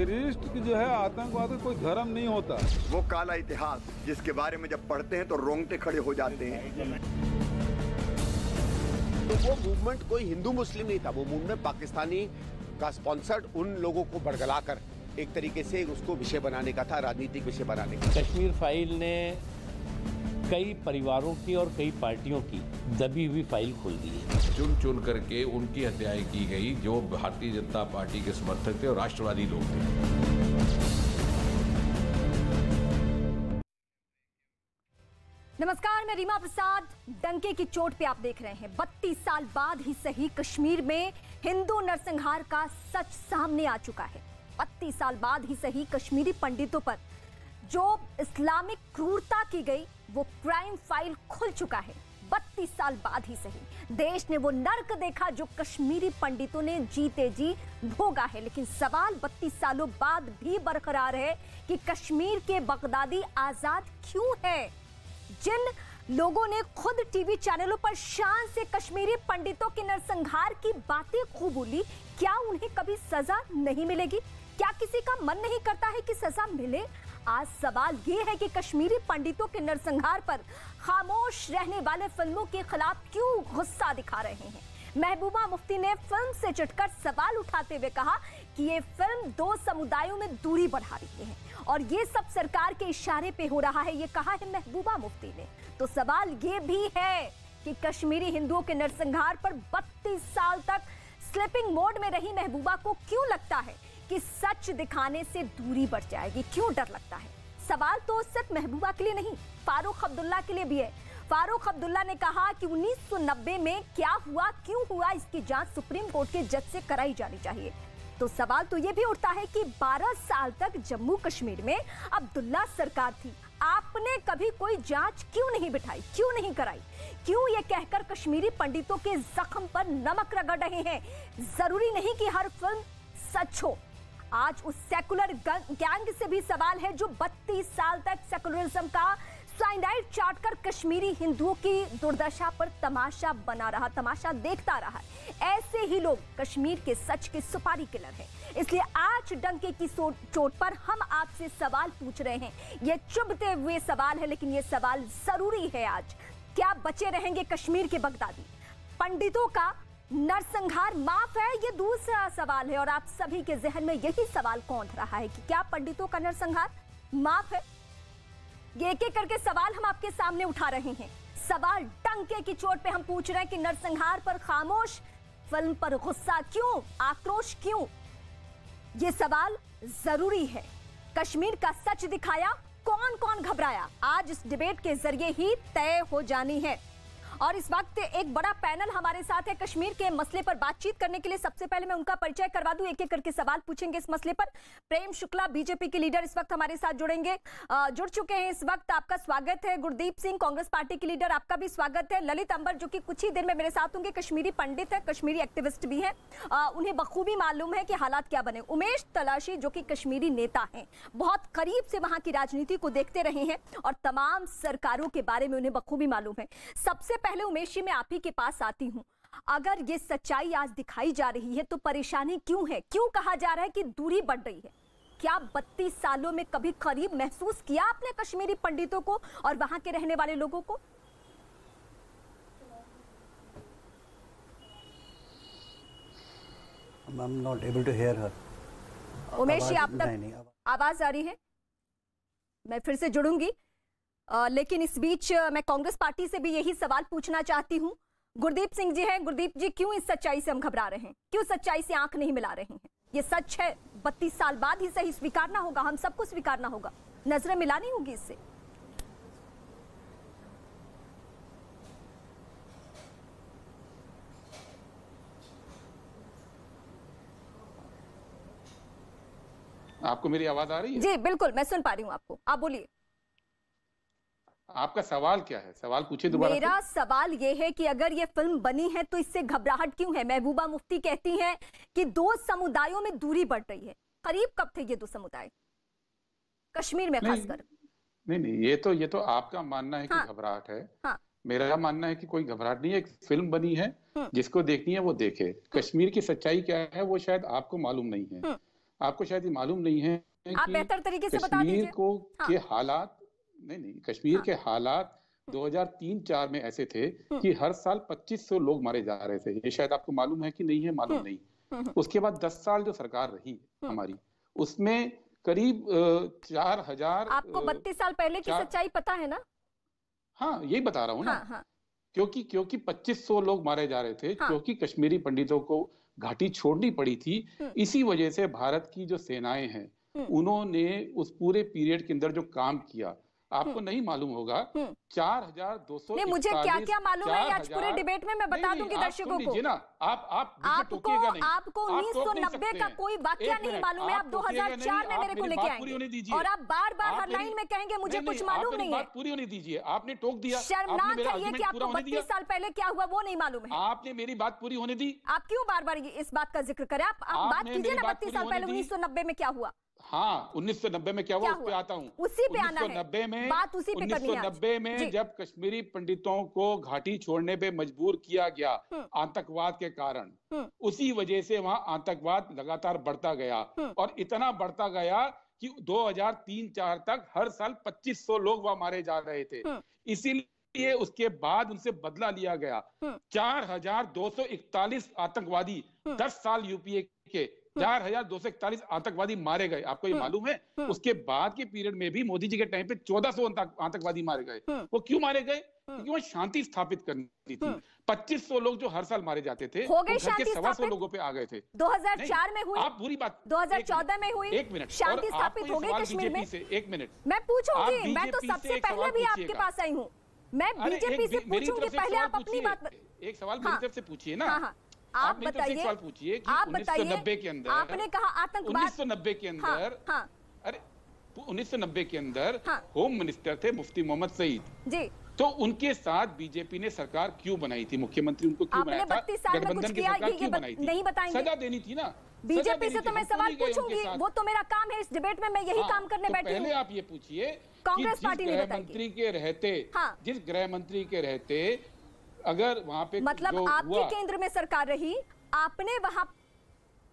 Terrorist की जो है, आतंकवाद का कोई धर्म नहीं होता। वो काला इतिहास जिसके बारे में जब पढ़ते हैं तो रोंगटे खड़े हो जाते हैं। तो वो मूवमेंट कोई हिंदू मुस्लिम नहीं था, वो मूवमेंट पाकिस्तानी का स्पॉन्सर्ड उन लोगों को बरगलाकर एक तरीके से उसको विषय बनाने का था, राजनीतिक विषय बनाने का। कश्मीर फाइल ने कई परिवारों की और कई पार्टियों की दबी हुई फाइल खोल दी है। चुन चुन करके उनकी हत्याएं की गई जो भारतीय जनता पार्टी के समर्थक थे और राष्ट्रवादी लोग थे। नमस्कार, मैं रीमा प्रसाद। डंके की चोट पे आप देख रहे हैं। 32 साल बाद ही सही कश्मीर में हिंदू नरसंहार का सच सामने आ चुका है। 32 साल बाद ही सही कश्मीरी पंडितों पर जो इस्लामिक क्रूरता की गई वो क्राइम फाइल खुल चुका है। 32 साल बाद ही सही देश ने वो नर्क देखा जो कश्मीरी पंडितों ने जीते जी भोगा है। लेकिन सवाल 32 सालों बाद भी बरकरार है कि कश्मीर के बगदादी आजाद क्यों है। जिन लोगों ने खुद टीवी चैनलों पर शान से कश्मीरी पंडितों के नरसंहार की बातें खूब बोली, क्या उन्हें कभी सजा नहीं मिलेगी? क्या किसी का मन नहीं करता है कि सजा मिले? आज सवाल ये है कि कश्मीरी पंडितों के नरसंहार पर खामोश रहने वाले फिल्मों के खिलाफ क्यों गुस्सा दिखा रहे हैं। महबूबा मुफ्ती ने फिल्म से चिढ़कर सवाल उठाते हुए कहा कि ये फिल्म दो समुदायों में दूरी बढ़ा रही है और ये सब सरकार के इशारे पे हो रहा है, ये कहा है महबूबा मुफ्ती ने। तो सवाल ये भी है कि कश्मीरी हिंदुओं के नरसंहार पर 32 साल तक स्लीपिंग मोड में रही महबूबा को क्यों लगता है कि सच दिखाने से दूरी बढ़ जाएगी? क्यों डर लगता है? सवाल तो सिर्फ महबूबा के लिए नहीं, फारूक अब्दुल्ला के लिए भी है। फारूक अब्दुल्ला ने कहा कि 1990 में क्या हुआ, क्यों हुआ, इसकी जांच सुप्रीम कोर्ट के जज से कराई जानी चाहिए। तो सवाल तो यह भी उठता है कि 12 साल तक जम्मू कश्मीर में अब्दुल्ला सरकार थी, आपने कभी कोई जांच क्यों नहीं बिठाई, क्यों नहीं कराई? क्यों ये कहकर कश्मीरी पंडितों के जख्म पर नमक रगड़ रहे हैं? जरूरी नहीं कि हर फिल्म सच हो। आज उस सेकुलर गैंग से भी सवाल है जो 32 साल तक सेकुलरिज्म का साइनाइड चाटकर कश्मीरी हिंदुओं की दुर्दशा पर तमाशा बना रहा, तमाशा देखता रहा। ऐसे ही लोग कश्मीर के सच के सुपारी किलर हैं। इसलिए आज डंके की चोट पर हम आपसे सवाल पूछ रहे हैं। ये चुभते हुए सवाल है, लेकिन ये सवाल जरूरी है आज। क्या बचे रहेंगे कश्मीर के बगदादी? पंडितों का नरसंहार माफ है? ये दूसरा सवाल है और आप सभी के जहन में यही सवाल कौंध रहा है कि क्या पंडितों का नरसंहार माफ है? ये एक एक करके सवाल हम आपके सामने उठा रहे हैं। सवाल डंके की चोट पे हम पूछ रहे हैं कि नरसंहार पर खामोश, फिल्म पर गुस्सा क्यों, आक्रोश क्यों? ये सवाल जरूरी है। कश्मीर का सच दिखाया, कौन कौन घबराया, आज इस डिबेट के जरिए ही तय हो जानी है। और इस वक्त एक बड़ा पैनल हमारे साथ है कश्मीर के मसले पर बातचीत करने के लिए। सबसे पहले मैं उनका परिचय करवा दूं, एक एक करके सवाल पूछेंगे इस मसले पर। प्रेम शुक्ला बीजेपी के लीडर इस वक्त हमारे साथ जुड़ चुके हैं इस वक्त, आपका स्वागत है। गुरदीप सिंह कांग्रेस पार्टी के लीडर, आपका भी स्वागत है। ललित अंबर जो कि कुछ ही देर में मेरे साथ होंगे, कश्मीरी पंडित है, कश्मीरी एक्टिविस्ट भी है, उन्हें बखूबी मालूम है कि हालात क्या बने। उमेश तलाशी जो कि कश्मीरी नेता हैं, बहुत करीब से वहां की राजनीति को देखते रहे हैं और तमाम सरकारों के बारे में उन्हें बखूबी मालूम है। सबसे पहले उमेश जी, मैं आप ही के पास आती हूं। अगर ये सच्चाई आज दिखाई जा रही है तो परेशानी क्यों है? क्यों कहा जा रहा है कि दूरी बढ़ रही है? क्या 32 सालों में कभी करीब महसूस किया आपने कश्मीरी पंडितों को और वहां के रहने वाले लोगों को? I'm not able to hear her. Umesh ji, आप तक आवाज आ रही है? मैं फिर से जुड़ूंगी, लेकिन इस बीच मैं कांग्रेस पार्टी से भी यही सवाल पूछना चाहती हूं। गुरदीप सिंह जी हैं। गुरदीप जी, क्यों इस सच्चाई से हम घबरा रहे हैं? क्यों सच्चाई से आंख नहीं मिला रहे हैं? ये सच है, 32 साल बाद ही सही स्वीकारना होगा, हम सबको स्वीकारना होगा, नजरें मिलानी होगी इससे। आपको मेरी आवाज आ रही है? जी बिल्कुल, मैं सुन पा रही हूँ आपको, आप बोलिए। आपका सवाल क्या है? सवाल पूछिए दोबारा। मेरा सवाल ये है कि अगर ये फिल्म बनी है तो इससे घबराहट क्यों है? महबूबा मुफ्ती कहती हैं कि दो समुदायों में दूरी बढ़ रही है। करीब कब थे ये दो समुदाय कश्मीर में खासकर? नहीं, ये तो आपका मानना है कि घबराहट है। हाँ। मेरा मानना है कि कोई घबराहट नहीं है। एक फिल्म बनी है, जिसको देखनी है वो देखे। कश्मीर की सच्चाई क्या है वो शायद आपको मालूम नहीं है। आपको शायद ये मालूम नहीं है आप कि बेहतर तरीके से बता कश्मीर दीजिए। को हाँ। के हालात नहीं कश्मीर के हालात 2003-4 में ऐसे थे कि हर साल 2500 लोग मारे जा रहे थे। ये शायद आपको मालूम है कि नहीं है, मालूम नहीं। उसके बाद 10 साल जो सरकार रही हमारी, उसमें करीब 4000। आपको 32 साल पहले की सच्चाई पता है ना? हाँ, यही बता रहा हूँ ना। हाँ। क्योंकि 2500 लोग मारे जा रहे थे, हाँ। क्योंकि कश्मीरी पंडितों को घाटी छोड़नी पड़ी थी। इसी वजह से भारत की जो सेनाएं हैं, उन्होंने उस पूरे पीरियड के अंदर जो काम किया, आपको नहीं मालूम होगा। 4200। नहीं, मुझे क्या क्या मालूम है आज पूरे डिबेट में मैं बता दूंगी दर्शकों को ना। आपको 1990 का कोई वाकया नहीं मालूम है। आप 2004 में मेरे को लेके आएंगे और आप बार बार हर लाइन में कहेंगे मुझे कुछ मालूम नहीं है। पूरी होने दीजिए, आपने टोक दिया। शर्मनाक है ये कि आपको 32 साल पहले क्या हुआ वो नहीं मालूम है। आपने मेरी बात पूरी होने दी। आप क्यों बार बार इस बात का जिक्र करें? आप बात कीजिए ना 32 साल पहले 1990 में क्या हुआ। हाँ, 1990 में क्या हुआ, उस पे आता हूँ। उसी पे आना है, 1990 में बात उसी पे करनी है। 1990 में जब कश्मीरी पंडितों को घाटी छोड़ने पे मजबूर किया गया आतंकवाद के कारण, उसी वजह से वहां आतंकवाद लगातार बढ़ता गया और इतना बढ़ता गया कि 2003-4 तक हर साल 2500 लोग वहां मारे जा रहे थे। इसीलिए उसके बाद उनसे बदला लिया गया। 4241 आतंकवादी 10 साल यूपीए के 4241 आतंकवादी मारे गए। आपको ये मालूम है? उसके बाद के पीरियड में भी मोदी जी के टाइम पे 1400 आतंकवादी मारे गए। वो क्यों मारे गए? क्योंकि वह शांति स्थापित करनी थी। 2500 लोग जो हर साल मारे जाते थे, हो गई शांति 125 लोगों पे आ गए थे। 2004 में हुई, आप पूरी बात 2014 में हुई, एक मिनट, शांति स्थापित हो गई कश्मीर में। एक मिनट, मैं पूछूंगी, मैं तो सबसे पहले भी आपके पास आई हूँ। मैं बीजेपी से पूछूंगी, पहले आप अपनी बात। एक सवाल मेरी तरफ से पूछिए ना। आप बताइए, सवाल पूछिए कि आप बताइए। 1990 के अंदर आपने कहा आतंकवाद। 1990 के अंदर, अरे 1990 के अंदर होम मिनिस्टर थे मुफ्ती मोहम्मद सईद जी। तो उनके साथ बीजेपी ने सरकार क्यों बनाई थी? मुख्यमंत्री उनको क्यों बनाया था? गठबंधन की सरकार क्यों बनाई थी? नहीं बताएंगे, सजा देनी थी ना। बीजेपी से तो मैं सवाल पूछूंगी, वो तो मेरा काम है। इस डिबेट में मैं यही काम करने बैठी हूँ। पहले आप ये पूछिए, कांग्रेस पार्टी नहीं बताएगी। मंत्री के रहते, जिस गृह मंत्री के रहते अगर वहां पे मतलब आपकी केंद्र में सरकार रही, आपने वहां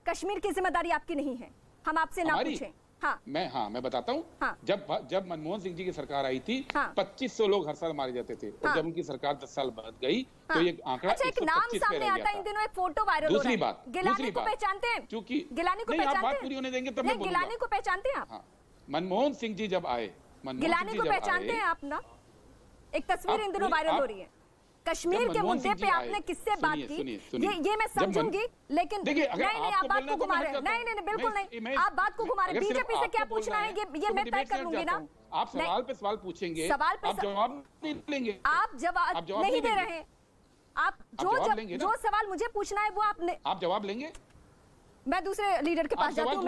कश्मीर की जिम्मेदारी आपकी नहीं है। हम आपसे ना पूछें। मैं बताता हूँ। जब मनमोहन सिंह जी की सरकार आई थी, 2500 लोग हर साल मारे जाते थे। और जब उनकी सरकार 10 साल बाद गई तो ये आंकड़ा 125 पे रह गया था। इन दिनों एक फोटो वायरल हो रहा है। दूसरी बात, गिलानी को पहचानते हैं? क्योंकि गिलानी को पहचानते हैं? बात पूरी होने देंगे तब मैं बोलूंगा। गिलानी को पहचानते हैं आप? मनमोहन सिंह जी जब आए, गिलानी को पहचानते हैं आप ना? एक तस्वीर इन दिनों वायरल हो रही है। कश्मीर के मुद्दे पे आपने किससे बात की? ये मैं समझूंगी, लेकिन नहीं आप बात को घुमा रहे हैं। नहीं बिल्कुल नहीं, आप बात को घुमा रहे हैं। बीजेपी से क्या पूछना है ये मैं तय कर लूंगी ना। आप सवाल पे सवाल पूछेंगे, सवाल पे जवाब नहीं लेंगे। आप जवाब नहीं दे रहे हैं। आप जो सवाल मुझे पूछना है वो आप जवाब लेंगे। मैं दूसरे लीडर के पास जाती हूँ।